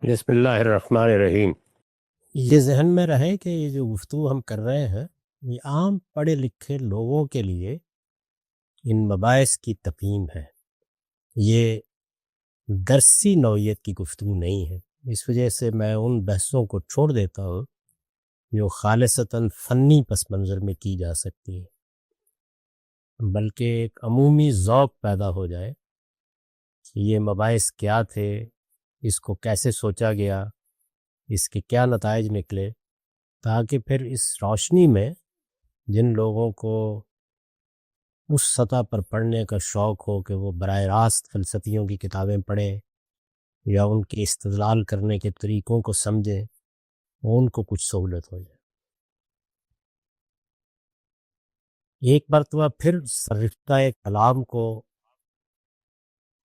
بسم اللہ الرحمن الرحیم۔ یہ ذہن میں رہے کہ یہ جو گفتگو ہم کر رہے ہیں یہ عام پڑھے لکھے لوگوں کے لیے ان مباحث کی تفہیم ہے، یہ درسی نوعیت کی گفتگو نہیں ہے۔ اس وجہ سے میں ان بحثوں کو چھوڑ دیتا ہوں جو خالصتاً فنی پس منظر میں کی جا سکتی ہیں، بلکہ ایک عمومی ذوق پیدا ہو جائے کہ یہ مباحث کیا تھے، اس کو کیسے سوچا گیا، اس کے کیا نتائج نکلے، تاکہ پھر اس روشنی میں جن لوگوں کو اس سطح پر پڑھنے کا شوق ہو کہ وہ براہ راست فلسفیوں کی کتابیں پڑھیں یا ان کے استدلال کرنے کے طریقوں کو سمجھیں، ان کو کچھ سہولت ہو جائے۔ ایک مرتبہ پھر صرفتہ کلام کو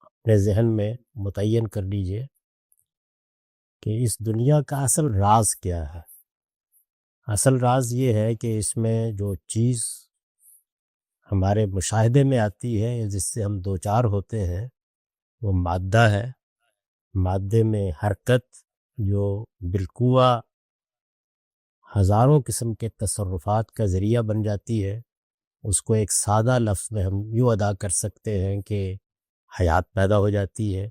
اپنے ذہن میں متعین کر لیجئے کہ اس دنیا کا اصل راز کیا ہے۔ اصل راز یہ ہے کہ اس میں جو چیز ہمارے مشاہدے میں آتی ہے یا جس سے ہم دوچار ہوتے ہیں وہ مادہ ہے۔ مادے میں حرکت جو بالقوہ ہزاروں قسم کے تصرفات کا ذریعہ بن جاتی ہے، اس کو ایک سادہ لفظ میں ہم یوں ادا کر سکتے ہیں کہ حیات پیدا ہو جاتی ہے،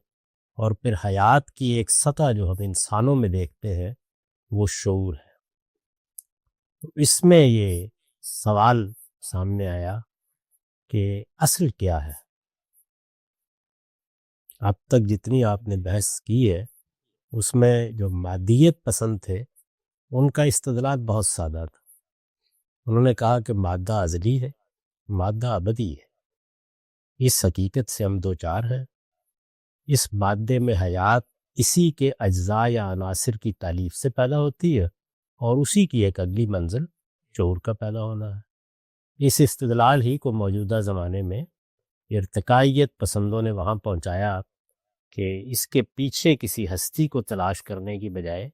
اور پھر حیات کی ایک سطح جو ہم انسانوں میں دیکھتے ہیں وہ شعور ہے۔ تو اس میں یہ سوال سامنے آیا کہ اصل کیا ہے۔ اب تک جتنی آپ نے بحث کی ہے اس میں جو مادیت پسند تھے ان کا استدلال بہت سادہ تھا۔ انہوں نے کہا کہ مادہ ازلی ہے، مادہ ابدی ہے، اس حقیقت سے ہم دوچار ہیں۔ اس مادے میں حیات اسی کے اجزاء یا عناصر کی تالیف سے پیدا ہوتی ہے، اور اسی کی ایک اگلی منزل شعور کا پیدا ہونا ہے۔ اس استدلال ہی کو موجودہ زمانے میں ارتقائیت پسندوں نے وہاں پہنچایا کہ اس کے پیچھے کسی ہستی کو تلاش کرنے کی بجائے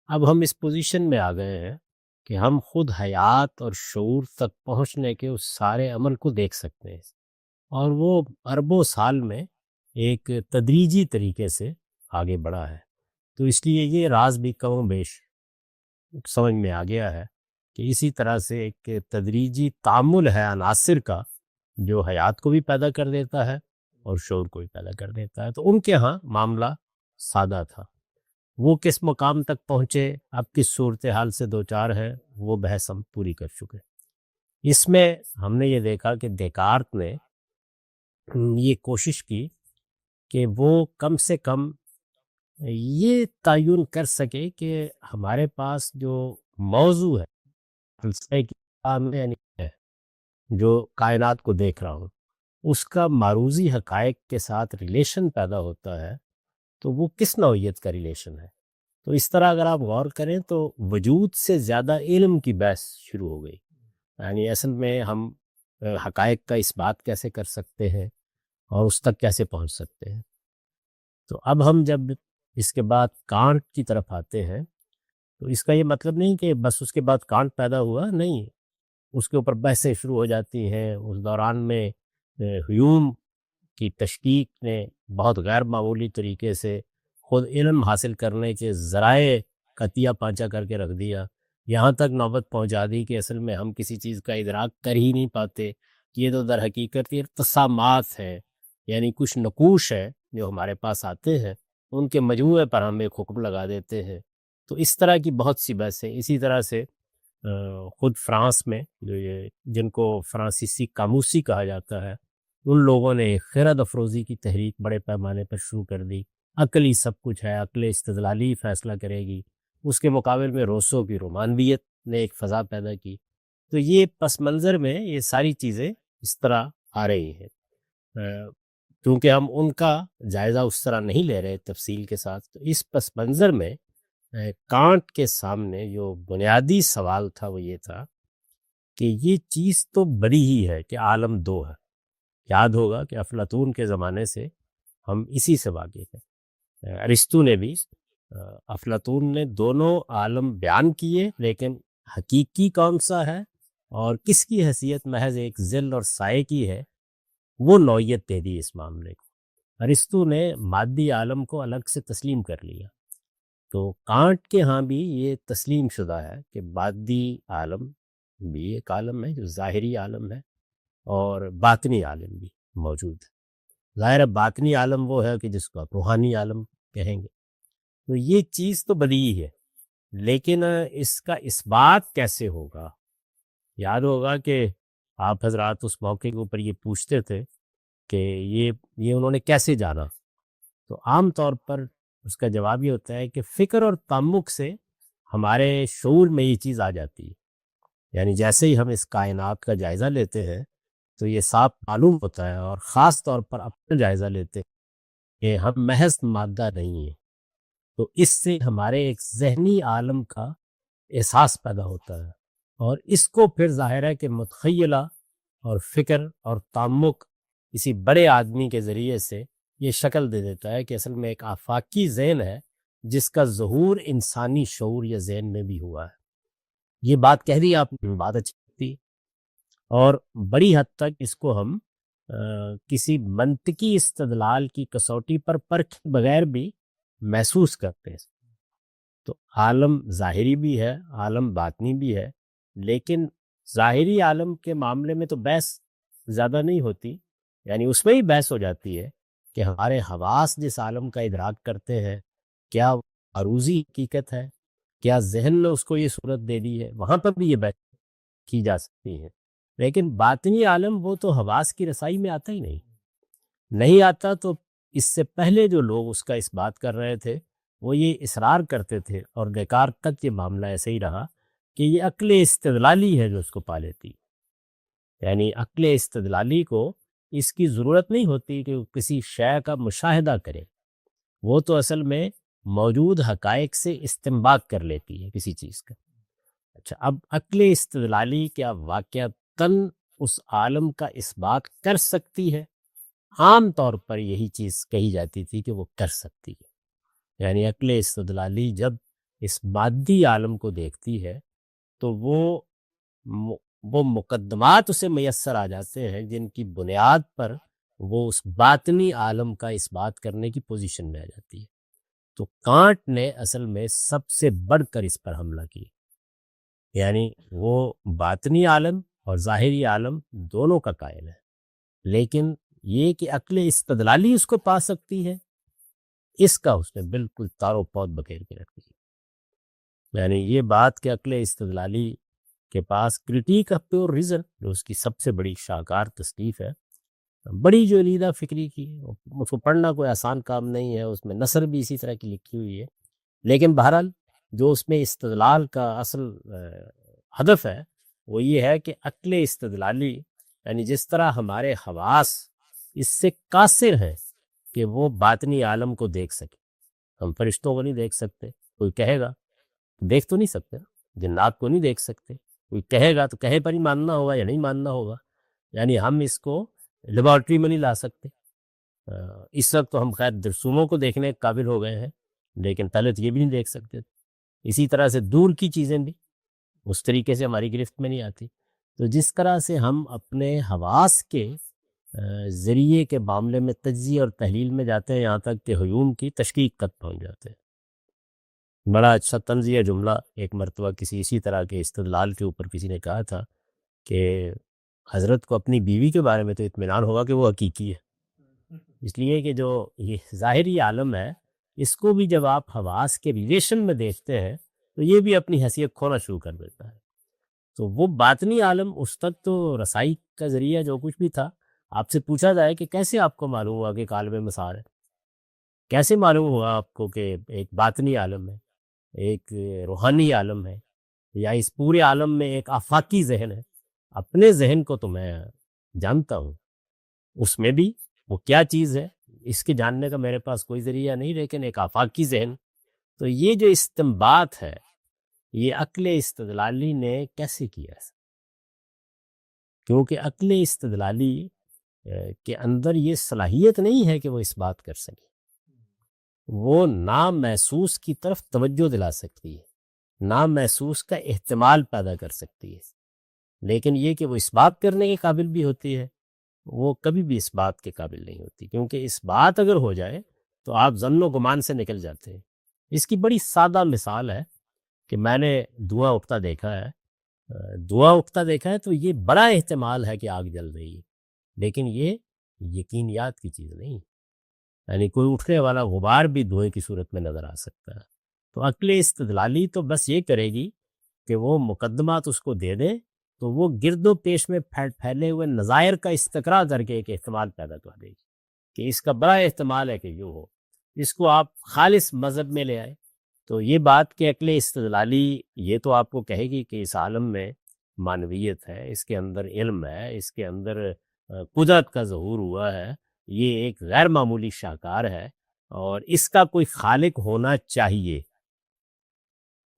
اب ہم اس پوزیشن میں آ گئے ہیں کہ ہم خود حیات اور شعور تک پہنچنے کے اس سارے عمل کو دیکھ سکتے ہیں، اور وہ اربوں سال میں ایک تدریجی طریقے سے آگے بڑھا ہے۔ تو اس لیے یہ راز بھی کم و بیش سمجھ میں آ گیا ہے کہ اسی طرح سے ایک تدریجی تعامل ہے عناصر کا جو حیات کو بھی پیدا کر دیتا ہے اور شعور کو بھی پیدا کر دیتا ہے۔ تو ان کے ہاں معاملہ سادہ تھا۔ وہ کس مقام تک پہنچے، اب کس صورتحال سے دوچار ہے، وہ بحث ہم پوری کر چکے۔ اس میں ہم نے یہ دیکھا کہ دیکارت نے یہ کوشش کی کہ وہ کم سے کم یہ تعین کر سکے کہ ہمارے پاس جو موضوع ہے فلسفے کی یعنی ہے جو کائنات کو دیکھ رہا ہوں، اس کا معروضی حقائق کے ساتھ ریلیشن پیدا ہوتا ہے، تو وہ کس نوعیت کا ریلیشن ہے۔ تو اس طرح اگر آپ غور کریں تو وجود سے زیادہ علم کی بحث شروع ہو گئی، یعنی اصل میں ہم حقائق کا اس بات کیسے کر سکتے ہیں اور اس تک کیسے پہنچ سکتے ہیں۔ تو اب ہم جب اس کے بعد کانٹ کی طرف آتے ہیں تو اس کا یہ مطلب نہیں کہ بس اس کے بعد کانٹ پیدا ہوا، نہیں، اس کے اوپر بحثیں شروع ہو جاتی ہیں۔ اس دوران میں ہیوم کی تشکیک نے بہت غیر معمولی طریقے سے خود علم حاصل کرنے کے ذرائع قطیہ پانچا کر کے رکھ دیا، یہاں تک نوبت پہنچا دی کہ اصل میں ہم کسی چیز کا ادراک کر ہی نہیں پاتے، یہ تو در حقیقت یہ ارتسامات ہیں، یعنی کچھ نقوش ہیں جو ہمارے پاس آتے ہیں، ان کے مجموعے پر ہم ایک حکم لگا دیتے ہیں۔ تو اس طرح کی بہت سی بحثیں۔ اسی طرح سے خود فرانس میں جو یہ جن کو فرانسیسی قاموسی کہا جاتا ہے، ان لوگوں نے خرد افروزی کی تحریک بڑے پیمانے پر شروع کر دی۔ عقل ہی سب کچھ ہے، عقل استدلالی فیصلہ کرے گی۔ اس کے مقابل میں روسو کی رومانویت نے ایک فضا پیدا کی۔ تو یہ پس منظر میں یہ ساری چیزیں اس طرح آ رہی ہیں، کیونکہ ہم ان کا جائزہ اس طرح نہیں لے رہے تفصیل کے ساتھ۔ تو اس پس منظر میں کانٹ کے سامنے جو بنیادی سوال تھا وہ یہ تھا کہ یہ چیز تو بڑی ہی ہے کہ عالم دو ہے۔ یاد ہوگا کہ افلاطون کے زمانے سے ہم اسی سے واقف ہیں۔ ارسطو نے بھی افلاطون نے دونوں عالم بیان کیے، لیکن حقیقی کون سا ہے اور کس کی حیثیت محض ایک ظل اور سائے کی ہے، وہ نوعیت دے دی اس معاملے کو۔ ارسطو نے مادی عالم کو الگ سے تسلیم کر لیا، تو کانٹ کے ہاں بھی یہ تسلیم شدہ ہے کہ مادی عالم بھی ایک عالم ہے جو ظاہری عالم ہے، اور باطنی عالم بھی موجود ہے۔ ظاہر ہے باطنی عالم وہ ہے کہ جس کو آپ روحانی عالم کہیں گے، تو یہ چیز تو بدیہی ہے، لیکن اس کا اثبات کیسے ہوگا؟ یاد ہوگا کہ آپ حضرات اس موقع کے اوپر یہ پوچھتے تھے کہ یہ انہوں نے کیسے جانا، تو عام طور پر اس کا جواب یہ ہوتا ہے کہ فکر اور تعمق سے ہمارے شعور میں یہ چیز آ جاتی ہے۔ یعنی جیسے ہی ہم اس کائنات کا جائزہ لیتے ہیں تو یہ صاف معلوم ہوتا ہے، اور خاص طور پر اپنا جائزہ لیتے ہیں کہ ہم محض مادہ نہیں ہیں، تو اس سے ہمارے ایک ذہنی عالم کا احساس پیدا ہوتا ہے، اور اس کو پھر ظاہر ہے کہ متخیلہ اور فکر اور تعمق کسی بڑے آدمی کے ذریعے سے یہ شکل دے دیتا ہے کہ اصل میں ایک آفاقی ذہن ہے جس کا ظہور انسانی شعور یا ذہن میں بھی ہوا ہے۔ یہ بات کہہ دی آپ نے، بات اچھی تھی، اور بڑی حد تک اس کو ہم کسی منطقی استدلال کی کسوٹی پر پرکھے بغیر بھی محسوس کرتے ہیں۔ تو عالم ظاہری بھی ہے، عالم باطنی بھی ہے، لیکن ظاہری عالم کے معاملے میں تو بحث زیادہ نہیں ہوتی، یعنی اس میں ہی بحث ہو جاتی ہے کہ ہمارے حواس جس عالم کا ادراک کرتے ہیں کیا عروضی حقیقت ہے، کیا ذہن نے اس کو یہ صورت دے دی ہے، وہاں پر بھی یہ بحث کی جا سکتی ہے۔ لیکن باطنی عالم وہ تو حواس کی رسائی میں آتا ہی نہیں آتا، تو اس سے پہلے جو لوگ اس کا اس بات کر رہے تھے وہ یہ اصرار کرتے تھے، اور بیکار تک یہ معاملہ ایسے ہی رہا کہ یہ عقل استدلالی ہے جو اس کو پا لیتی، یعنی عقل استدلالی کو اس کی ضرورت نہیں ہوتی کہ وہ کسی شے کا مشاہدہ کرے، وہ تو اصل میں موجود حقائق سے استنباط کر لیتی ہے کسی چیز کا۔ اچھا، اب عقل استدلالی کیا واقعتاً اس عالم کا اثبات کر سکتی ہے؟ عام طور پر یہی چیز کہی جاتی تھی کہ وہ کر سکتی ہے، یعنی عقل استدلالی جب اس مادی عالم کو دیکھتی ہے تو وہ مقدمات اسے میسر آ جاتے ہیں جن کی بنیاد پر وہ اس باطنی عالم کا اثبات کرنے کی پوزیشن میں آ جاتی ہے۔ تو کانٹ نے اصل میں سب سے بڑھ کر اس پر حملہ کیا، یعنی وہ باطنی عالم اور ظاہری عالم دونوں کا قائل ہے، لیکن یہ کہ عقل استدلالی اس کو پا سکتی ہے، اس کا اس نے بالکل تار و پود بکھیر کے رکھ دی۔ یعنی یہ بات کہ عقل استدلالی کے پاس کرٹیک آف پیور ریزن، جو اس کی سب سے بڑی شاہکار تصنیف ہے، بڑی جو علیحدہ فکری کی، اس کو پڑھنا کوئی آسان کام نہیں ہے، اس میں نثر بھی اسی طرح کی لکھی ہوئی ہے، لیکن بہرحال جو اس میں استدلال کا اصل ہدف ہے وہ یہ ہے کہ عقل استدلالی، یعنی جس طرح ہمارے حواس اس سے قاصر ہیں کہ وہ باطنی عالم کو دیکھ سکے، ہم فرشتوں کو نہیں دیکھ سکتے، کوئی کہے گا، دیکھ تو نہیں سکتے، جنات کو نہیں دیکھ سکتے، کوئی کہے گا تو کہے پر ہی ماننا ہوگا یا نہیں ماننا ہوگا، یعنی ہم اس کو لیبارٹری میں نہیں لا سکتے۔ اس وقت تو ہم خیر درسوموں کو دیکھنے کے قابل ہو گئے ہیں، لیکن پہلے تو یہ بھی نہیں دیکھ سکتے تھے۔ اسی طرح سے دور کی چیزیں بھی اس طریقے سے ہماری گرفت میں نہیں آتی۔ تو جس طرح سے ہم اپنے حواس کے ذریعے کے معاملے میں تجزیہ اور تحلیل میں جاتے ہیں، یہاں تک کہ ہیوم کی تشکیک تک پہنچ جاتے ہیں۔ بڑا اچھا طنزیہ جملہ ایک مرتبہ کسی اسی طرح کے استدلال کے اوپر کسی نے کہا تھا کہ حضرت کو اپنی بیوی کے بارے میں تو اطمینان ہوگا کہ وہ حقیقی ہے، اس لیے کہ جو یہ ظاہری عالم ہے اس کو بھی جب آپ حواس کے ریلیشن میں دیکھتے ہیں تو یہ بھی اپنی حیثیت کھونا شروع کر دیتا ہے۔ تو وہ باطنی عالم اس تک تو رسائی کا ذریعہ جو کچھ بھی تھا، آپ سے پوچھا جائے کہ کیسے آپ کو معلوم ہوا کہ ایک عالم مسار ہے، کیسے معلوم ہوا آپ کو کہ ایک باطنی عالم ہے، ایک روحانی عالم ہے، یا اس پورے عالم میں ایک آفاقی ذہن ہے؟ اپنے ذہن کو تو میں جانتا ہوں، اس میں بھی وہ کیا چیز ہے اس کے جاننے کا میرے پاس کوئی ذریعہ نہیں، لیکن ایک آفاقی ذہن۔ تو یہ جو استنباط ہے یہ عقل استدلالی نے کیسے کیا ہے؟ کیونکہ عقل استدلالی کے اندر یہ صلاحیت نہیں ہے کہ وہ اس بات کر سکے، وہ نامحسوس کی طرف توجہ دلا سکتی ہے، نامحسوس کا احتمال پیدا کر سکتی ہے، لیکن یہ کہ وہ اس بات کرنے کے قابل بھی ہوتی ہے، وہ کبھی بھی اس بات کے قابل نہیں ہوتی، کیونکہ اس بات اگر ہو جائے تو آپ ظن و گمان سے نکل جاتے ہیں، اس کی بڑی سادہ مثال ہے کہ میں نے دھواں اٹھتا دیکھا ہے. دھواں اٹھتا دیکھا ہے تو یہ بڑا احتمال ہے کہ آگ جل رہی ہے، لیکن یہ یقینیات کی چیز نہیں. یعنی کوئی اٹھنے والا غبار بھی دھوئیں کی صورت میں نظر آ سکتا ہے. تو عقل استدلالی تو بس یہ کرے گی کہ وہ مقدمات اس کو دے دے تو وہ گرد و پیش میں پھیلے ہوئے نظائر کا استقرا کر کے ایک احتمال پیدا کر دے گی کہ اس کا بڑا احتمال ہے کہ یوں ہو. اس کو آپ خالص مذہب میں لے آئے تو یہ بات کہ عقل استدلالی یہ تو آپ کو کہے گی کہ اس عالم میں معنویت ہے، اس کے اندر علم ہے، اس کے اندر قدرت کا ظہور ہوا ہے، یہ ایک غیر معمولی شاہکار ہے اور اس کا کوئی خالق ہونا چاہیے.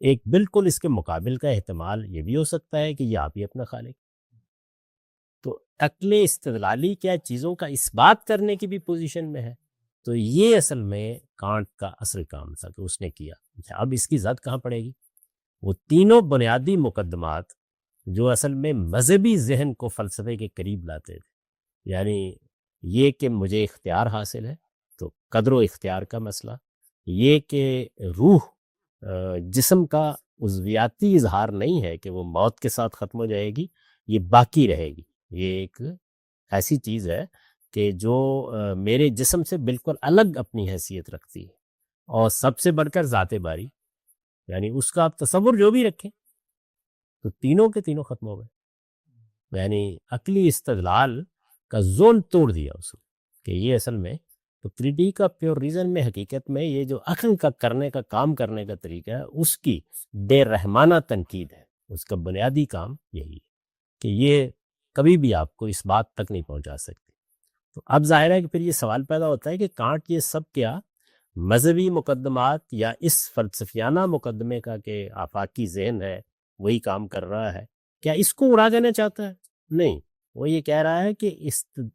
ایک بالکل اس کے مقابل کا احتمال یہ بھی ہو سکتا ہے کہ یہ آپ ہی اپنا خالق. تو عقل استدلالی کیا چیزوں کا اس بات کرنے کی بھی پوزیشن میں ہے. تو یہ اصل میں کانٹ کا اصل کام تھا کہ اس نے کیا. اب اس کی زد کہاں پڑے گی؟ وہ تینوں بنیادی مقدمات جو اصل میں مذہبی ذہن کو فلسفے کے قریب لاتے تھے، یعنی یہ کہ مجھے اختیار حاصل ہے تو قدر و اختیار کا مسئلہ، یہ کہ روح جسم کا عضویاتی اظہار نہیں ہے کہ وہ موت کے ساتھ ختم ہو جائے گی، یہ باقی رہے گی. یہ ایک ایسی چیز ہے کہ جو میرے جسم سے بالکل الگ اپنی حیثیت رکھتی ہے اور سب سے بڑھ کر ذات باری، یعنی اس کا آپ تصور جو بھی رکھیں تو تینوں کے تینوں ختم ہو گئے. یعنی عقلی استدلال کا زون توڑ دیا اس نے کہ یہ اصل میں تو 3D کا پیور ریزن میں حقیقت میں یہ جو عقل کا کرنے کا کام کرنے کا طریقہ ہے اس کی بے رحمانہ تنقید ہے. اس کا بنیادی کام یہی ہے کہ یہ کبھی بھی آپ کو اس بات تک نہیں پہنچا سکتی. تو اب ظاہر ہے کہ پھر یہ سوال پیدا ہوتا ہے کہ کانٹ یہ سب کیا مذہبی مقدمات یا اس فلسفیانہ مقدمے کا کہ آفاقی ذہن ہے وہی کام کر رہا ہے، کیا اس کو اڑا دینا چاہتا ہے؟ نہیں، وہ یہ کہہ رہا ہے کہ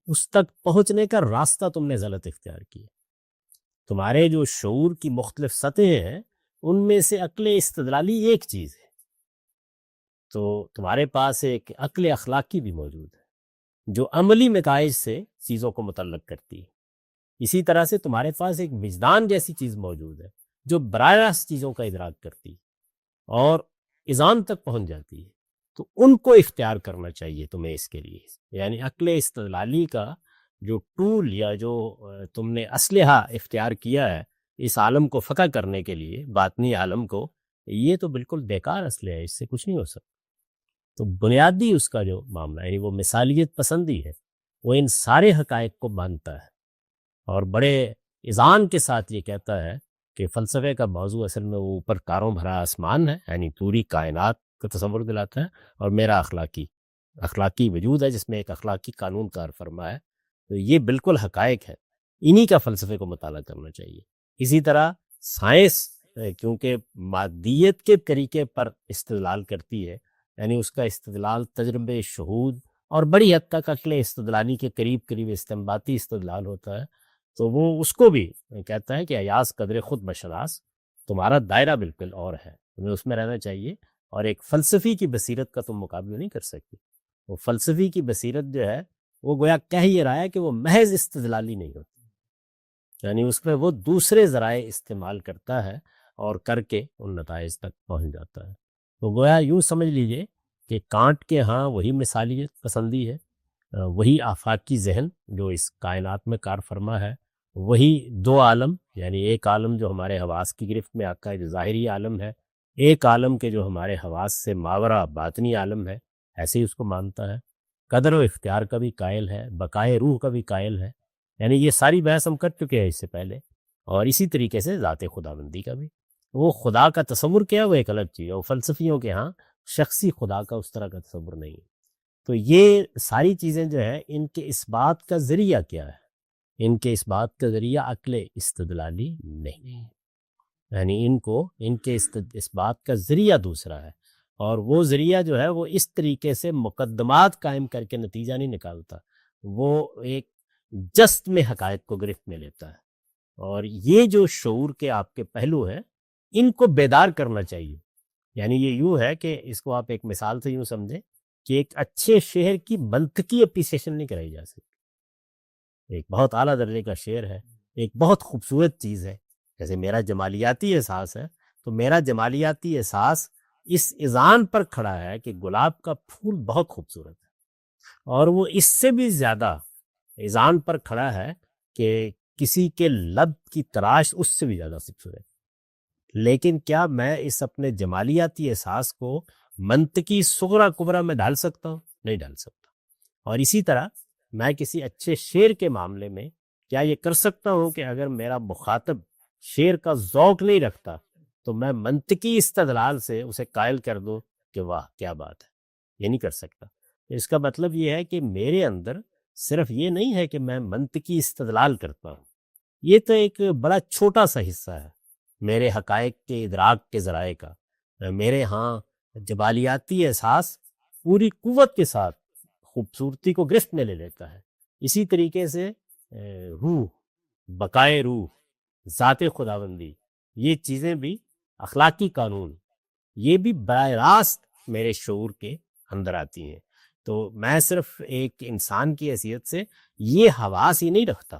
اس تک پہنچنے کا راستہ تم نے غلط اختیار کیا. تمہارے جو شعور کی مختلف سطحیں ہیں ان میں سے عقل استدلالی ایک چیز ہے، تو تمہارے پاس ایک عقل اخلاقی بھی موجود ہے جو عملی نتائج سے چیزوں کو متعلق کرتی ہے. اسی طرح سے تمہارے پاس ایک وجدان جیسی چیز موجود ہے جو براہ راست چیزوں کا ادراک کرتی ہے اور اذعان تک پہنچ جاتی ہے. تو ان کو اختیار کرنا چاہیے تمہیں اس کے لیے. یعنی عقل استدلالی کا جو ٹول یا جو تم نے اسلحہ اختیار کیا ہے اس عالم کو فقہ کرنے کے لیے، باطنی عالم کو، یہ تو بالکل بیکار اسلحہ ہے، اس سے کچھ نہیں ہو سکتا. تو بنیادی اس کا جو معاملہ ہے وہ مثالیت پسندی ہے، وہ ان سارے حقائق کو مانتا ہے اور بڑے اذعان کے ساتھ یہ کہتا ہے کہ فلسفے کا موضوع اصل میں وہ اوپر تاروں بھرا آسمان ہے، یعنی پوری کائنات کا تصور دلاتا ہے، اور میرا اخلاقی وجود ہے جس میں ایک اخلاقی قانون کار فرما ہے. تو یہ بالکل حقائق ہے، انہی کا فلسفے کو مطالعہ کرنا چاہیے. اسی طرح سائنس کیونکہ مادیت کے طریقے پر استدلال کرتی ہے، یعنی اس کا استدلال تجربے، شہود اور بڑی حد تک عقل استدلالی کے قریب استنباطی استدلال ہوتا ہے، تو وہ اس کو بھی کہتا ہے کہ ایاز قدر خود بشناس، تمہارا دائرہ بالکل اور ہے، تمہیں اس میں رہنا چاہیے اور ایک فلسفی کی بصیرت کا تم مقابلہ نہیں کر سکتے. وہ فلسفی کی بصیرت جو ہے وہ گویا کہہ یہ رہا ہے کہ وہ محض استدلالی نہیں ہوتی، یعنی اس میں وہ دوسرے ذرائع استعمال کرتا ہے اور کر کے ان نتائج تک پہنچ جاتا ہے. تو گویا یوں سمجھ لیجئے کہ کانٹ کے ہاں وہی مثالیت پسندی ہے، وہی آفاقی ذہن جو اس کائنات میں کار فرما ہے، وہی دو عالم، یعنی ایک عالم جو ہمارے حواس کی گرفت میں آتا ہے جو ظاہری عالم ہے، ایک عالم کے جو ہمارے حواس سے ماورا باطنی عالم ہے، ایسے ہی اس کو مانتا ہے. قدر و اختیار کا بھی قائل ہے، بقائے روح کا بھی قائل ہے، یعنی یہ ساری بحث ہم کر چکے ہیں اس سے پہلے. اور اسی طریقے سے ذات خداوندی کا بھی، وہ خدا کا تصور کیا وہ ایک الگ چیز ہے، وہ فلسفیوں کے ہاں شخصی خدا کا اس طرح کا تصور نہیں ہے. تو یہ ساری چیزیں جو ہیں ان کے اس بات کا ذریعہ کیا ہے؟ ان کے اس بات کا ذریعہ عقل استدلالی نہیں، یعنی ان کے اس بات کا ذریعہ دوسرا ہے، اور وہ ذریعہ جو ہے وہ اس طریقے سے مقدمات قائم کر کے نتیجہ نہیں نکالتا، وہ ایک جست میں حقائق کو گرفت میں لیتا ہے. اور یہ جو شعور کے آپ کے پہلو ہیں ان کو بیدار کرنا چاہیے. یعنی یہ یوں ہے کہ اس کو آپ ایک مثال سے یوں سمجھیں کہ ایک اچھے شعر کی منطقی اپریسیشن نہیں کرائی جا سکتی. ایک بہت اعلیٰ درجے کا شعر ہے، ایک بہت خوبصورت چیز ہے، جیسے میرا جمالیاتی احساس ہے تو میرا جمالیاتی احساس اس اذعان پر کھڑا ہے کہ گلاب کا پھول بہت خوبصورت ہے، اور وہ اس سے بھی زیادہ اذعان پر کھڑا ہے کہ کسی کے لب کی تراش اس سے بھی زیادہ خوبصورت ہے۔ لیکن کیا میں اس اپنے جمالیاتی احساس کو منطقی صغرا کبرا میں ڈال سکتا ہوں؟ نہیں ڈال سکتا۔ اور اسی طرح میں کسی اچھے شعر کے معاملے میں کیا یہ کر سکتا ہوں کہ اگر میرا مخاطب شعر کا ذوق نہیں رکھتا تو میں منطقی استدلال سے اسے قائل کر دوں کہ واہ کیا بات ہے؟ یہ نہیں کر سکتا۔ اس کا مطلب یہ ہے کہ میرے اندر صرف یہ نہیں ہے کہ میں منطقی استدلال کرتا ہوں، یہ تو ایک بڑا چھوٹا سا حصہ ہے میرے حقائق کے ادراک کے ذرائع کا۔ میرے ہاں جبالیاتی احساس پوری قوت کے ساتھ خوبصورتی کو گرفت میں لے لیتا ہے۔ اسی طریقے سے روح، بقائے روح، ذات خداوندی، یہ چیزیں بھی، اخلاقی قانون، یہ بھی براہ راست میرے شعور کے اندر آتی ہیں۔ تو میں صرف ایک انسان کی حیثیت سے یہ حواس ہی نہیں رکھتا،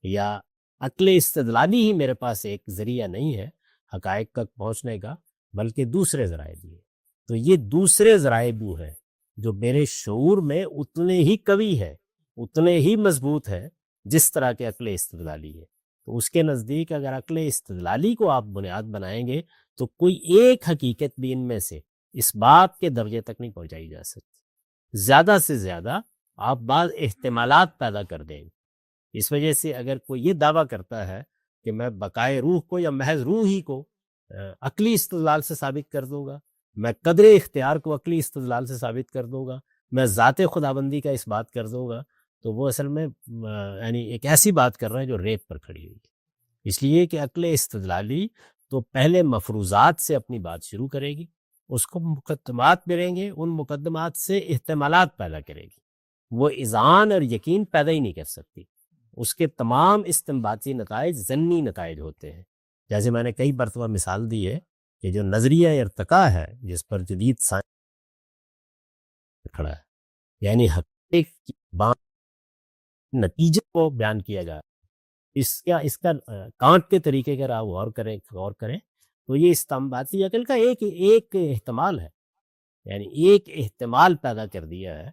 یا عقل استدلالی ہی میرے پاس ایک ذریعہ نہیں ہے حقائق تک پہنچنے کا، بلکہ دوسرے ذرائع بھی ہیں۔ تو یہ دوسرے ذرائع بھی ہیں جو میرے شعور میں اتنے ہی قوی ہے، اتنے ہی مضبوط ہے جس طرح کے عقل استدلالی ہے۔ تو اس کے نزدیک اگر عقل استدلالی کو آپ بنیاد بنائیں گے تو کوئی ایک حقیقت بھی ان میں سے اس بات کے درجے تک نہیں پہنچائی جا سکتی۔ زیادہ سے زیادہ آپ بعض احتمالات پیدا کر دیں گے۔ اس وجہ سے اگر کوئی یہ دعویٰ کرتا ہے کہ میں بقائے روح کو یا محض روح ہی کو عقلی استدلال سے ثابت کر دوں گا، میں قدر اختیار کو عقلی استدلال سے ثابت کر دوں گا، میں ذات خداوندی کا اس بات کر دوں گا، تو وہ اصل میں یعنی ایک ایسی بات کر رہے ہیں جو ریت پر کھڑی ہوئی ہے۔ اس لیے کہ عقل استدلالی تو پہلے مفروضات سے اپنی بات شروع کرے گی، اس کو مقدمات ملیں گے، ان مقدمات سے احتمالات پیدا کرے گی، وہ اذعان اور یقین پیدا ہی نہیں کر سکتی۔ اس کے تمام استنباطی نتائج ضمنی نتائج ہوتے ہیں۔ جیسے میں نے کئی مرتبہ مثال دی ہے کہ جو نظریہ ارتقاء ہے جس پر جدید سائنس کھڑا ہے، یعنی حقیقت کی بات نتیجے کو بیان کیا جائے، اس کا کانٹ کے طریقے کا آپ غور کریں تو یہ استنباطی عقل کا ایک احتمال ہے، یعنی ایک احتمال پیدا کر دیا ہے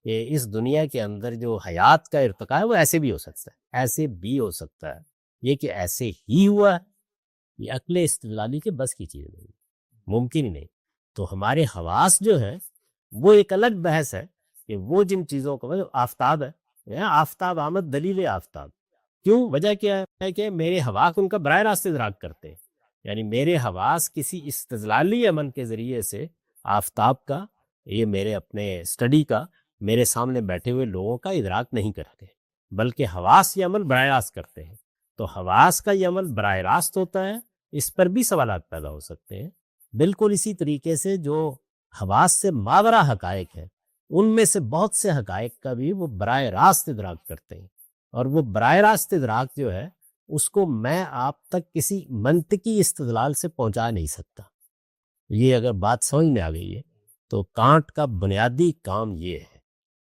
کہ اس دنیا کے اندر جو حیات کا ارتقاء ہے وہ ایسے بھی ہو سکتا ہے، ایسے بھی ہو سکتا ہے۔ یہ کہ ایسے ہی ہوا ہے، یہ عقل استدلالی کے بس کی چیز نہیں، ممکن ہی نہیں۔ تو ہمارے حواس جو ہیں وہ ایک الگ بحث ہے کہ وہ جن چیزوں کو، آفتاب ہے، آفتاب آمد دلیل آفتاب، کیوں؟ وجہ کیا ہے کہ میرے حواس ان کا براہ راست ادراک کرتے ہیں، یعنی میرے حواس کسی استدلالی عمل کے ذریعے سے آفتاب کا، یہ میرے اپنے اسٹڈی کا، میرے سامنے بیٹھے ہوئے لوگوں کا ادراک نہیں کرتے، بلکہ حواس یہ عمل براہ راست کرتے ہیں۔ تو حواس کا یہ عمل براہ راست ہوتا ہے، اس پر بھی سوالات پیدا ہو سکتے ہیں۔ بالکل اسی طریقے سے جو حواس سے ماورا حقائق ہیں، ان میں سے بہت سے حقائق کا بھی وہ براہ راست ادراک کرتے ہیں، اور وہ براہ راست ادراک جو ہے اس کو میں آپ تک کسی منطقی استدلال سے پہنچا نہیں سکتا۔ یہ اگر بات سمجھ میں آ گئی ہے تو کانٹ کا بنیادی کام یہ ہے،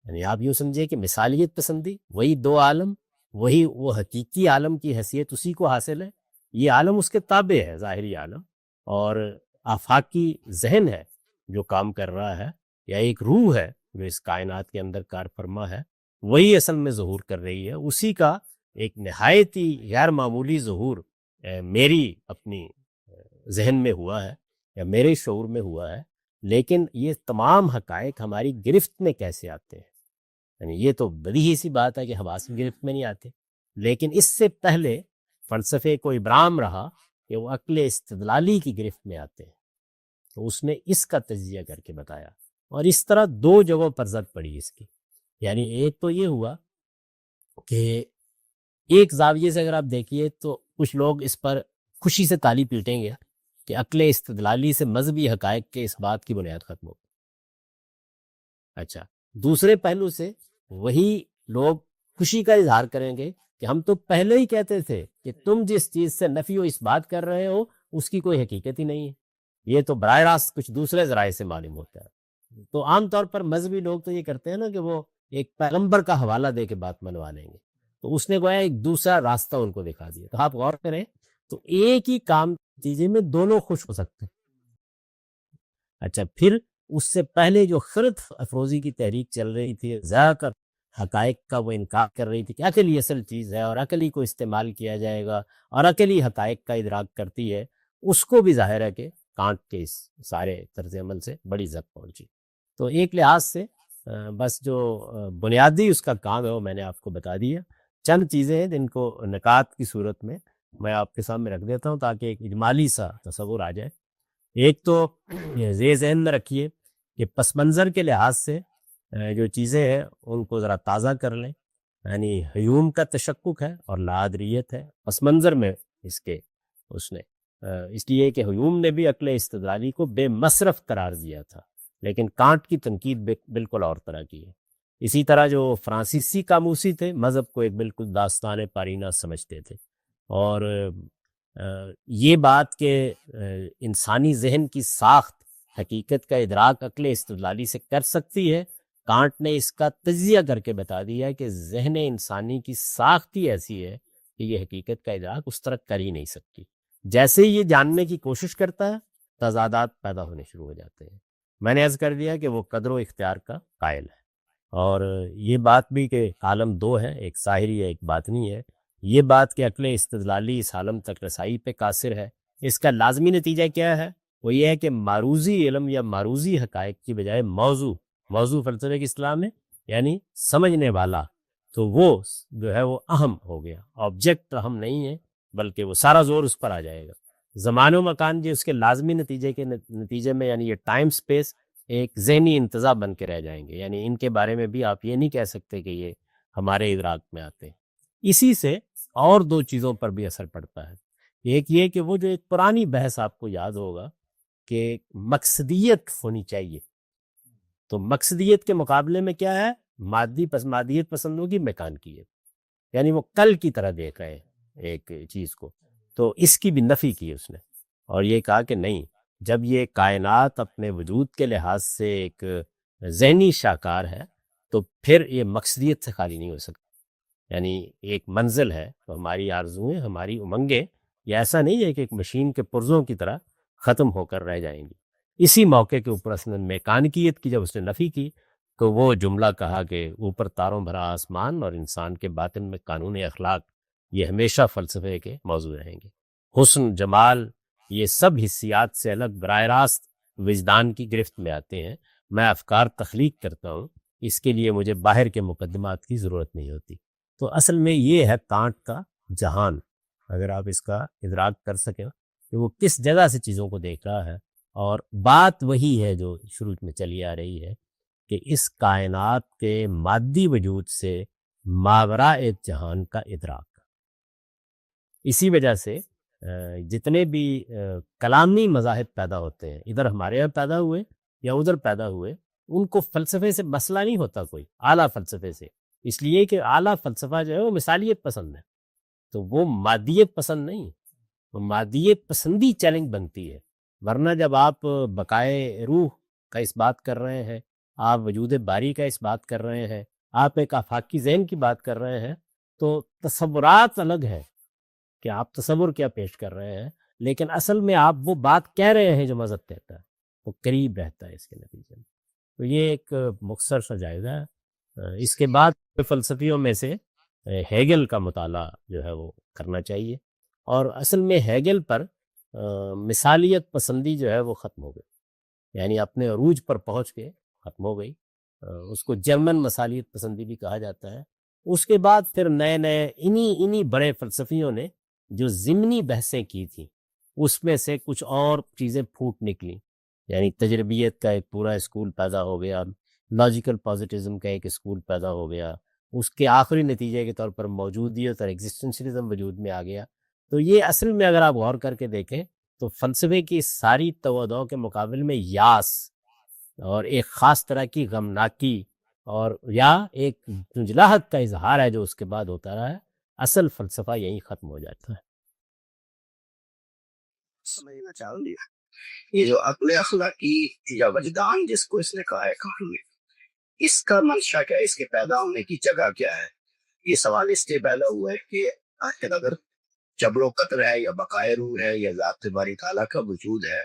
یعنی آپ یوں سمجھے کہ مثالیت پسندی، وہی دو عالم، وہی وہ حقیقی عالم کی حیثیت اسی کو حاصل ہے، یہ عالم اس کے تابع ہے، ظاہری عالم، اور آفاقی ذہن ہے جو کام کر رہا ہے، یا ایک روح ہے جو اس کائنات کے اندر کار فرما ہے، وہی اصل میں ظہور کر رہی ہے۔ اسی کا ایک نہایت ہی غیر معمولی ظہور میری اپنی ذہن میں ہوا ہے یا میرے شعور میں ہوا ہے، لیکن یہ تمام حقائق ہماری گرفت میں کیسے آتے ہیں؟ یعنی یہ تو بڑی ہی سی بات ہے کہ حواس کی گرفت میں نہیں آتے، لیکن اس سے پہلے فلسفے کو ابرام رہا کہ وہ عقل استدلالی کی گرفت میں آتے ہیں، تو اس نے اس کا تجزیہ کر کے بتایا، اور اس طرح دو جگہوں پر زد پڑی اس کی۔ یعنی ایک تو یہ ہوا کہ ایک زاویے سے اگر آپ دیکھیے تو کچھ لوگ اس پر خوشی سے تالی پیٹیں گے کہ عقل استدلالی سے مذہبی حقائق کے اس بات کی بنیاد ختم ہو۔ اچھا، دوسرے پہلو سے وہی لوگ خوشی کا اظہار کریں گے کہ ہم تو پہلے ہی کہتے تھے کہ تم جس چیز سے نفی و اس بات کر رہے ہو اس کی کوئی حقیقت ہی نہیں ہے، یہ تو براہ راست کچھ دوسرے ذرائع سے معلوم ہوتا ہے۔ تو عام طور پر مذہبی لوگ تو یہ کرتے ہیں نا کہ وہ ایک پیغمبر کا حوالہ دے کے بات منوا لیں گے، تو اس نے گویا ایک دوسرا راستہ ان کو دکھا دیا۔ تو آپ غور کریں تو ایک ہی کام نتیجے میں دونوں خوش ہو سکتے ہیں. اچھا پھر اس سے پہلے جو خرد افروزی کی تحریک چل رہی تھی، زیادہ تر حقائق کا وہ انکار کر رہی تھی کہ عقل ہی اصل چیز ہے اور عقل ہی کو استعمال کیا جائے گا اور عقل ہی حقائق کا ادراک کرتی ہے، اس کو بھی ظاہر ہے کہ کانٹ کے اس سارے طرز عمل سے بڑی زد پہنچی. تو ایک لحاظ سے بس جو بنیادی اس کا کام ہے وہ میں نے آپ کو بتا دیا. چند چیزیں ہیں جن کو نکات کی صورت میں میں آپ کے سامنے رکھ دیتا ہوں تاکہ ایک اجمالی سا تصور آ جائے. ایک تو یہ زیر ذہن میں رکھیے کہ پس منظر کے لحاظ سے جو چیزیں ہیں ان کو ذرا تازہ کر لیں. یعنی ہیوم کا تشکک ہے اور لادریت ہے پس منظر میں اس کے اس نے اس لیے کہ ہیوم نے بھی عقل استدلالی کو بے مصرف قرار دیا تھا، لیکن کانٹ کی تنقید بالکل اور طرح کی ہے. اسی طرح جو فرانسیسی قاموسی تھے مذہب کو ایک بالکل داستان پارینہ سمجھتے تھے، اور یہ بات کہ انسانی ذہن کی ساخت حقیقت کا ادراک عقل استدلالی سے کر سکتی ہے، کانٹ نے اس کا تجزیہ کر کے بتا دیا کہ ذہن انسانی کی ساخت ہی ایسی ہے کہ یہ حقیقت کا ادراک اس طرح کر ہی نہیں سکتی. جیسے ہی یہ جاننے کی کوشش کرتا ہے تضادات پیدا ہونے شروع ہو جاتے ہیں. میں نے عرض کر دیا کہ وہ قدر و اختیار کا قائل ہے، اور یہ بات بھی کہ عالم دو ہے، ایک ظاہری ہے ایک باطنی ہے. یہ بات کہ عقل استدلالی اس عالم تک رسائی پہ قاصر ہے، اس کا لازمی نتیجہ کیا ہے؟ وہ یہ ہے کہ معروضی علم یا معروضی حقائق کی بجائے موضوع فلسفے کی اصطلاح میں یعنی سمجھنے والا، تو وہ جو ہے وہ اہم ہو گیا. آبجیکٹ اہم نہیں ہے بلکہ وہ سارا زور اس پر آ جائے گا. زمان و مکان جو اس کے لازمی نتیجے میں یعنی یہ ٹائم سپیس ایک ذہنی انتزاع بن کے رہ جائیں گے. یعنی ان کے بارے میں بھی آپ یہ نہیں کہہ سکتے کہ یہ ہمارے ادراک میں آتے ہیں. اسی سے اور دو چیزوں پر بھی اثر پڑتا ہے. ایک یہ کہ وہ جو ایک پرانی بحث آپ کو یاد ہوگا کہ مقصدیت ہونی چاہیے، تو مقصدیت کے مقابلے میں کیا ہے؟ مادیت پسند ہوگی میکانیکیت، یعنی وہ کل کی طرح دیکھ رہے ہیں ایک چیز کو. تو اس کی بھی نفی کی اس نے اور یہ کہا کہ نہیں، جب یہ کائنات اپنے وجود کے لحاظ سے ایک ذہنی شاہکار ہے تو پھر یہ مقصدیت سے خالی نہیں ہو سکتا. یعنی ایک منزل ہے تو ہماری آرزوئیں ہماری امنگیں یہ ایسا نہیں ہے کہ ایک مشین کے پرزوں کی طرح ختم ہو کر رہ جائیں گی. اسی موقع کے اوپر اصلاً میکانیکیت کی جب اس نے نفی کی تو وہ جملہ کہا کہ اوپر تاروں بھرا آسمان اور انسان کے باطن میں قانون اخلاق یہ ہمیشہ فلسفے کے موضوع رہیں گے. حسن جمال یہ سب حسیات سے الگ براہ راست وجدان کی گرفت میں آتے ہیں. میں افکار تخلیق کرتا ہوں، اس کے لیے مجھے باہر کے مقدمات کی ضرورت نہیں ہوتی. تو اصل میں یہ ہے کانٹ کا جہان، اگر آپ اس کا ادراک کر سکیں کہ وہ کس جگہ سے چیزوں کو دیکھ رہا ہے. اور بات وہی ہے جو شروع میں چلی آ رہی ہے کہ اس کائنات کے مادی وجود سے ماوراء جہان کا ادراک. اسی وجہ سے جتنے بھی کلامی مذاہب پیدا ہوتے ہیں، ادھر ہمارے یہاں پیدا ہوئے یا ادھر پیدا ہوئے، ان کو فلسفے سے مسئلہ نہیں ہوتا کوئی، اعلیٰ فلسفے سے، اس لیے کہ اعلیٰ فلسفہ جو ہے وہ مثالیت پسند ہے، تو وہ مادیت پسند نہیں. وہ مادیت پسندی چیلنج بنتی ہے. ورنہ جب آپ بقائے روح کا اس بات کر رہے ہیں، آپ وجود باری کا اس بات کر رہے ہیں، آپ ایک آفاقی ذہن کی بات کر رہے ہیں، تو تصورات الگ ہے کہ آپ تصور کیا پیش کر رہے ہیں، لیکن اصل میں آپ وہ بات کہہ رہے ہیں جو مذہب کہتا ہے، وہ قریب رہتا ہے اس کے نتیجے میں. تو یہ ایک مختصر سا جائزہ ہے. اس کے بعد فلسفیوں میں سے ہیگل کا مطالعہ جو ہے وہ کرنا چاہیے، اور اصل میں ہیگل پر مثالیت پسندی جو ہے وہ ختم ہو گئی، یعنی اپنے عروج پر پہنچ کے ختم ہو گئی. اس کو جرمن مثالیت پسندی بھی کہا جاتا ہے. اس کے بعد پھر نئے انہی بڑے فلسفیوں نے جو ضمنی بحثیں کی تھیں اس میں سے کچھ اور چیزیں پھوٹ نکلیں. یعنی تجربیت کا ایک پورا اسکول پیدا ہو گیا، لاجیکل پازیٹزم کا ایک اسکول پیدا ہو گیا، اس کے آخری نتیجے کے طور پر موجودیت اور ایگزسٹنشلزم وجود میں آ گیا. تو یہ اصل میں اگر آپ غور کر کے دیکھیں تو فلسفے کی ساری توادوں کے مقابل میں یاس اور ایک خاص طرح کی غمناکی اور یا ایک جنجلاہٹ کا اظہار ہے جو اس کے بعد ہوتا رہا ہے. اصل فلسفہ یہی ختم ہو جاتا ہے. سمجھنا چاہوں گی یہ جو عقل اخلاقی یا وجدان جس کو اس نے کہا ہے کہانی میں، اس کا منشا کیا ہے، اس کے پیدا ہونے کی جگہ کیا ہے؟ یہ سوال اس لیے پیدا ہوا ہے کہ آخر اگر جبر و قطر ہے یا بقائے روح ہے یا ذات باری تعالیٰ کا وجود ہے،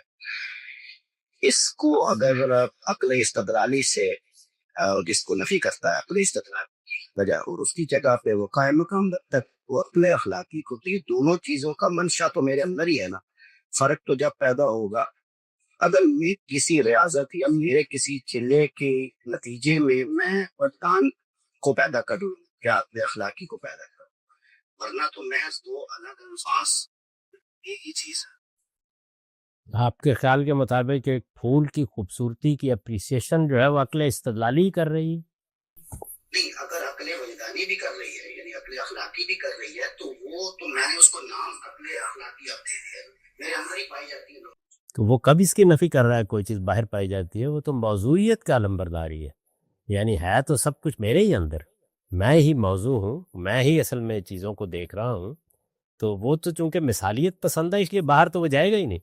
اس کو اگر عقل استدلالی سے جس کو نفی کرتا ہے عقل استدلال وجہ، اور اس کی جگہ پہ وہ قائم مقام تک وہ عقل اخلاقی کو، تو یہ دونوں چیزوں کا منشا تو میرے اندر ہی ہے نا۔ فرق تو جب پیدا ہوگا اگر میں کسی ریاضت یا میرے کسی چلے کے نتیجے میں وردان کو پیدا کروں یا عقل اخلاقی کو پیدا کروں، ورنہ تو محض دو الگ الفاظ ایک ہی چیز ہے۔ آپ کے خیال کے مطابق ایک پھول کی خوبصورتی کی اپریسیشن جو ہے وہ عقل استدلالی کر رہی ہے؟ نہیں، اگر عقل وجدانی بھی کر رہی ہے یعنی عقل اخلاقی بھی کر رہی ہے تو وہ تو میں نے اس کو نام عقل اخلاقی اب دے دیا، میرے اندر ہی پائی جاتی ہے۔ تو وہ کب اس کی نفی کر رہا ہے؟ کوئی چیز باہر پائی جاتی ہے، وہ تو موضوعیت کا علمبرداری ہے، یعنی ہے تو سب کچھ میرے ہی اندر، میں ہی موضوع ہوں، میں ہی اصل میں چیزوں کو دیکھ رہا ہوں۔ تو وہ تو چونکہ مثالیت پسند ہے اس لیے باہر تو وہ جائے گا ہی نہیں،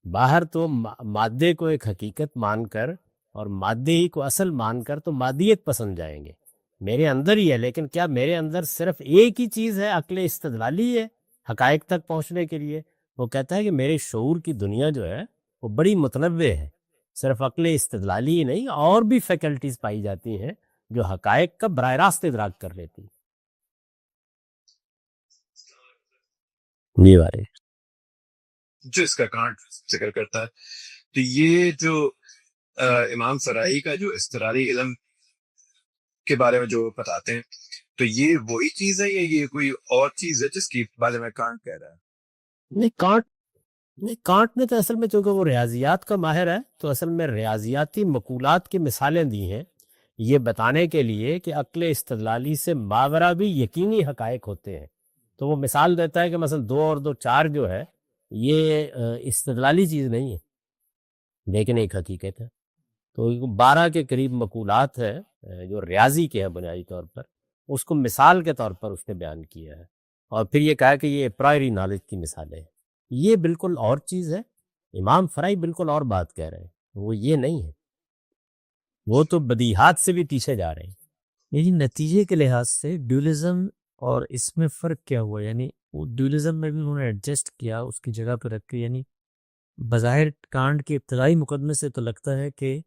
باہر تو مادے کو ایک حقیقت مان کر اور مادے ہی کو اصل مان کر تو مادیت پسند جائیں گے۔ میرے اندر ہی ہے، لیکن کیا میرے اندر صرف ایک ہی چیز ہے عقل استدلالی ہے حقائق تک پہنچنے کے لیے؟ وہ کہتا ہے کہ میرے شعور کی دنیا جو ہے وہ بڑی متنوع ہے، صرف عقل استدلالی ہی نہیں، اور بھی فیکلٹیز پائی جاتی ہیں جو حقائق کا براہ راست ادراک کر لیتی ہیں۔ جی بارے جو اس کا کانٹ ذکر کرتا ہے، تو یہ جو امام فرائی کا جو استدلالی علم کے بارے میں جو بتاتے ہیں، تو یہ وہی چیز ہے یا یہ کوئی اور چیز ہے جس کی بارے میں کانٹ کہہ رہا ہے؟ نہیں، کانٹ نے تو اصل میں چونکہ وہ ریاضیات کا ماہر ہے تو اصل میں ریاضیاتی مقولات کی مثالیں دی ہیں یہ بتانے کے لیے کہ عقل استدلالی سے ماورا بھی یقینی حقائق ہوتے ہیں۔ تو وہ مثال دیتا ہے کہ مثلا 2 اور 2 4 جو ہے یہ استدلالی چیز نہیں ہے لیکن ایک حقیقت ہے۔ تو 12 کے قریب مقولات ہے جو ریاضی کے ہیں بنیادی طور پر، اس کو مثال کے طور پر اس نے بیان کیا ہے، اور پھر یہ کہا کہ یہ پرائری نالج کی مثالیں ہیں۔ یہ بالکل اور چیز ہے، امام فرائی بالکل اور بات کہہ رہے ہیں، وہ یہ نہیں ہے، وہ تو بدیہات سے بھی پیچھے جا رہے ہیں۔ یعنی نتیجے کے لحاظ سے ڈیولزم اور اس میں فرق کیا ہوا؟ یعنی وہ ڈیولزم میں بھی انہوں نے ایڈجسٹ کیا اس کی جگہ پہ رکھ کے، یعنی بظاہر کانٹ کے ابتدائی مقدمے سے تو لگتا ہے کہ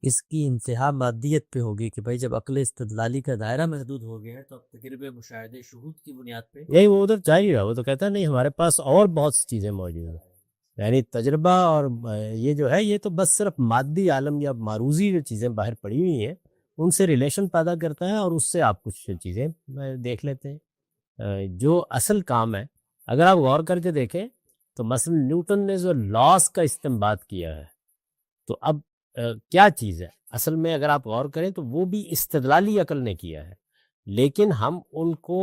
اس کی انتہا مادیت پہ ہوگی کہ بھائی جب عقل استدلالی کا دائرہ محدود ہو گیا ہے تو اب تجربے مشاہدے شہود کی بنیاد پہ نہیں، وہ ادھر جا ہی رہا، وہ تو کہتا ہے نہیں ہمارے پاس اور بہت سی چیزیں موجود ہیں، یعنی تجربہ اور یہ جو ہے یہ تو بس صرف مادی عالم یا معروضی جو چیزیں باہر پڑی ہوئی ہیں ان سے ریلیشن پیدا کرتا ہے اور اس سے آپ کچھ چیزیں دیکھ لیتے ہیں۔ جو اصل کام ہے اگر آپ غور کر کے دیکھیں تو مثلا نیوٹن نے جو لاس کا استنباط کیا ہے، تو اب کیا چیز ہے اصل میں اگر آپ غور کریں تو وہ بھی استدلالی عقل نے کیا ہے، لیکن ہم ان کو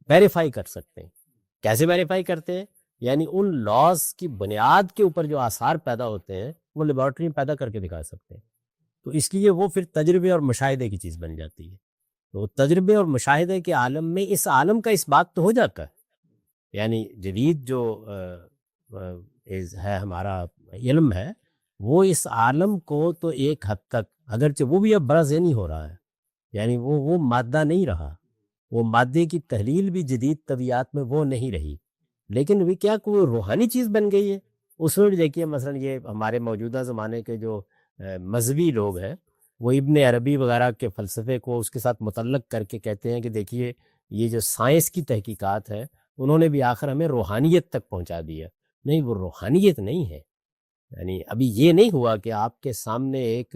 ویریفائی کر سکتے ہیں۔ کیسے ویریفائی کرتے ہیں؟ یعنی ان لاز کی بنیاد کے اوپر جو آثار پیدا ہوتے ہیں وہ لیبارٹری میں پیدا کر کے دکھا سکتے ہیں، تو اس لیے وہ پھر تجربے اور مشاہدے کی چیز بن جاتی ہے۔ تو تجربے اور مشاہدے کے عالم میں اس عالم کا اس بات تو ہو جاتا ہے، یعنی جدید جو ہے ہمارا علم ہے وہ اس عالم کو تو ایک حد تک، اگرچہ وہ بھی اب بڑا ذہنی ہو رہا ہے، یعنی وہ مادہ نہیں رہا، وہ مادے کی تحلیل بھی جدید طبیعت میں وہ نہیں رہی، لیکن وہ کیا کوئی روحانی چیز بن گئی ہے۔ اس میں بھی دیکھیے مثلا یہ ہمارے موجودہ زمانے کے جو مذہبی لوگ ہیں وہ ابن عربی وغیرہ کے فلسفے کو اس کے ساتھ متعلق کر کے کہتے ہیں کہ دیکھیے یہ جو سائنس کی تحقیقات ہے انہوں نے بھی آخر ہمیں روحانیت تک پہنچا دیا۔ نہیں، وہ روحانیت نہیں ہے، یعنی ابھی یہ نہیں ہوا کہ آپ کے سامنے ایک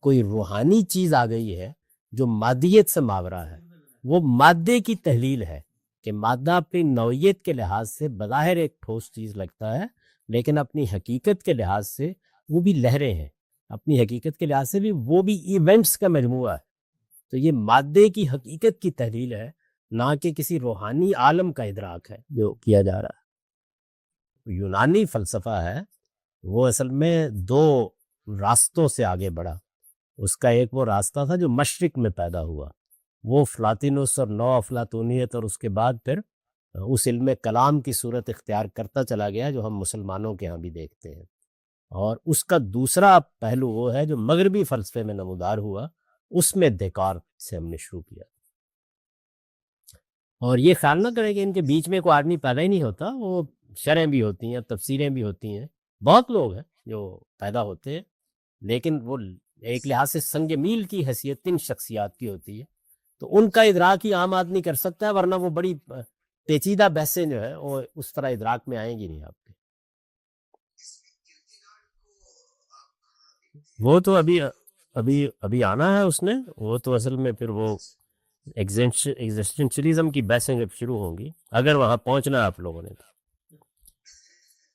کوئی روحانی چیز آ گئی ہے جو مادیت سے ماورا ہے، وہ مادے کی تحلیل ہے کہ مادہ اپنی نوعیت کے لحاظ سے بظاہر ایک ٹھوس چیز لگتا ہے لیکن اپنی حقیقت کے لحاظ سے وہ بھی لہریں ہیں، اپنی حقیقت کے لحاظ سے بھی وہ بھی ایونٹس کا مجموعہ ہے۔ تو یہ مادے کی حقیقت کی تحلیل ہے، نہ کہ کسی روحانی عالم کا ادراک ہے جو کیا جا رہا ہے۔ یونانی فلسفہ ہے وہ اصل میں 2 راستوں سے آگے بڑھا، اس کا ایک وہ راستہ تھا جو مشرق میں پیدا ہوا، وہ فلاطینوس اور نو افلاطونیت، اور اس کے بعد پھر اس علم کلام کی صورت اختیار کرتا چلا گیا جو ہم مسلمانوں کے ہاں بھی دیکھتے ہیں۔ اور اس کا دوسرا پہلو وہ ہے جو مغربی فلسفے میں نمودار ہوا، اس میں دیکارت سے ہم نے شروع کیا۔ اور یہ خیال نہ کریں کہ ان کے بیچ میں کوئی آدمی پیدا ہی نہیں ہوتا، وہ شرح بھی ہوتی ہیں، تفسیریں بھی ہوتی ہیں، بہت لوگ ہیں جو پیدا ہوتے ہیں، لیکن وہ ایک لحاظ سے سنگ میل کی حیثیت ان شخصیات کی ہوتی ہے، تو ان کا ادراک ہی عام آدمی کر سکتا ہے، ورنہ وہ بڑی پیچیدہ بحثیں جو ہے وہ اس طرح ادراک میں آئیں گی نہیں آپ کے۔ وہ تو ابھی آنا ہے اس نے، وہ تو اصل میں پھر وہ ایگزسٹنشلزم کی بحثیں جب شروع ہوں گی، اگر وہاں پہنچنا ہے آپ لوگوں نے تو۔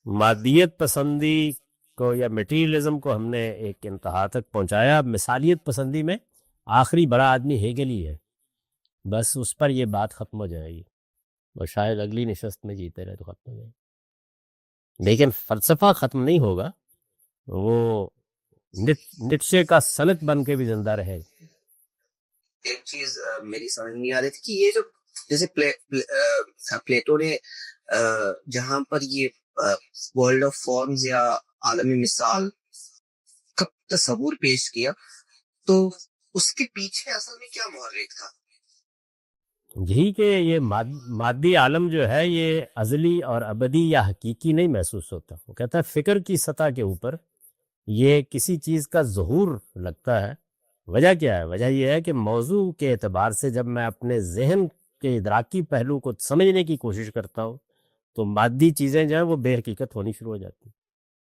مادیت پسندی کو یا میٹیریلزم کو ہم نے ایک انتہا تک پہنچایا، اب مثالیت پسندی میں آخری بڑا آدمی ہیگل ہی ہے، بس اس پر یہ بات ختم ہو جائے گی، اور شاید اگلی نشست میں جیتے رہے تو ختم ہو جائے گی، لیکن فلسفہ ختم نہیں ہوگا، وہ نٹشے کا سلط بن کے بھی زندہ رہے گا۔ ایک چیز میری سمجھ نہیں آ رہی تھی کہ یہ جو جیسے پلیٹو نے جہاں پر یہ ورلڈ آف فارمز یا عالمی مثال کا تصور پیش کیا، تو اس کے پیچھے اصل میں کیا محرک تھا؟ یہی کہ یہ مادی عالم جو ہے یہ ازلی اور ابدی یا حقیقی نہیں محسوس ہوتا، وہ کہتا ہے فکر کی سطح کے اوپر یہ کسی چیز کا ظہور لگتا ہے۔ وجہ کیا ہے؟ وجہ یہ ہے کہ موضوع کے اعتبار سے جب میں اپنے ذہن کے ادراکی پہلو کو سمجھنے کی کوشش کرتا ہوں تو مادی چیزیں جو ہیں وہ بے حقیقت ہونی شروع ہو جاتی ہیں۔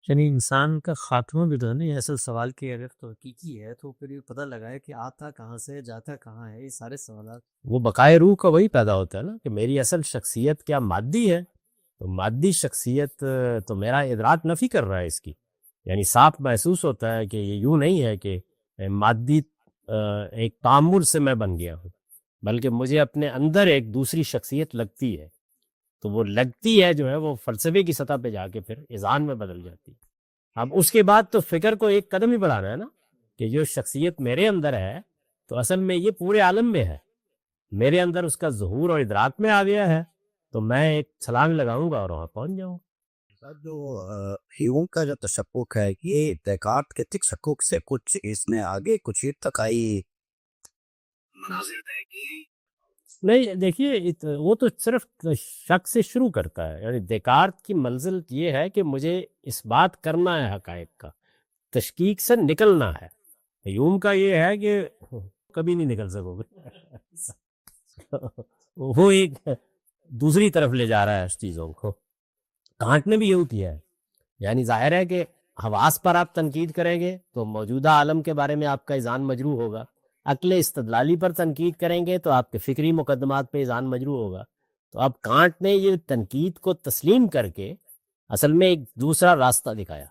یعنی انسان کا خاتمہ بھی تو ہے نا، یہ اصل سوال کہ اگر تو حقیقی ہے تو پھر یہ پتہ لگا ہے کہ آتا کہاں سے، جاتا کہاں ہے، یہ سارے سوالات۔ وہ بقائے روح کا وہی پیدا ہوتا ہے نا کہ میری اصل شخصیت کیا مادی ہے؟ تو مادی شخصیت تو میرا ادراک نفی کر رہا ہے اس کی، یعنی صاف محسوس ہوتا ہے کہ یہ یوں نہیں ہے کہ مادی ایک تعامل سے میں بن گیا ہوں، بلکہ مجھے اپنے اندر ایک دوسری شخصیت لگتی ہے، تو وہ لگتی ہے جو ہے وہ فلسفے کی سطح پہ جا کے پھر اذعان میں بدل جاتی ہے۔ اب اس کے بعد تو فکر کو ایک قدم ہی بڑھانا ہے نا کہ جو شخصیت میرے اندر ہے تو اصل میں یہ پورے عالم میں ہے، میرے اندر اس کا ظہور اور ادراک میں آ گیا ہے، تو میں ایک چھلانگ لگاؤں گا اور وہاں پہنچ جاؤں گا۔ جو ہیوم کا جو تشکک ہے یہ دیکارت کے تشکک سے کچھ اس میں آگے کچھ ہی تک آئی مناظر طے کی؟ نہیں دیکھیے، وہ تو صرف شک سے شروع کرتا ہے، یعنی دیکارت کی منزل یہ ہے کہ مجھے اس بات کرنا ہے حقائق کا، تشکیک سے نکلنا ہے۔ ہیوم کا یہ ہے کہ کبھی نہیں نکل سکو گے، وہ ایک دوسری طرف لے جا رہا ہے اس چیزوں کو۔ کانٹ نے بھی یوں کیا ہے، یعنی ظاہر ہے کہ حواس پر آپ تنقید کریں گے تو موجودہ عالم کے بارے میں آپ کا اذعان مجروح ہوگا، عقل استدلالی پر تنقید کریں گے تو آپ کے فکری مقدمات پہ اذعان مجروح ہوگا۔ تو اب کانٹ نے یہ تنقید کو تسلیم کر کے اصل میں ایک دوسرا راستہ دکھایا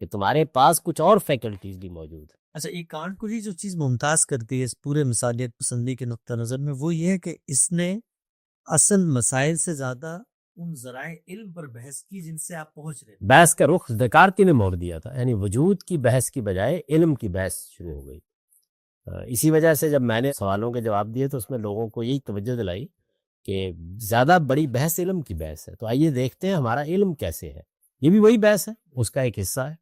کہ تمہارے پاس کچھ اور فیکلٹیز بھی موجود ہیں۔ اچھا، یہ کانٹ کو جو چیز ممتاز کرتی ہے اس پورے مثالیت پسندی کے نقطہ نظر میں، وہ یہ ہے کہ اس نے اصل مسائل سے زیادہ ان ذرائع علم پر بحث کی جن سے آپ پہنچ رہے ہیں۔ بحث کا رخ دیکارت نے موڑ دیا تھا، یعنی وجود کی بحث کی بجائے علم کی بحث شروع ہو گئی۔ اسی وجہ سے جب میں نے سوالوں کے جواب دیے تو اس میں لوگوں کو یہی توجہ دلائی کہ زیادہ بڑی بحث علم کی بحث ہے، تو آئیے دیکھتے ہیں ہمارا علم کیسے ہے۔ یہ بھی وہی بحث ہے، اس کا ایک حصہ ہے۔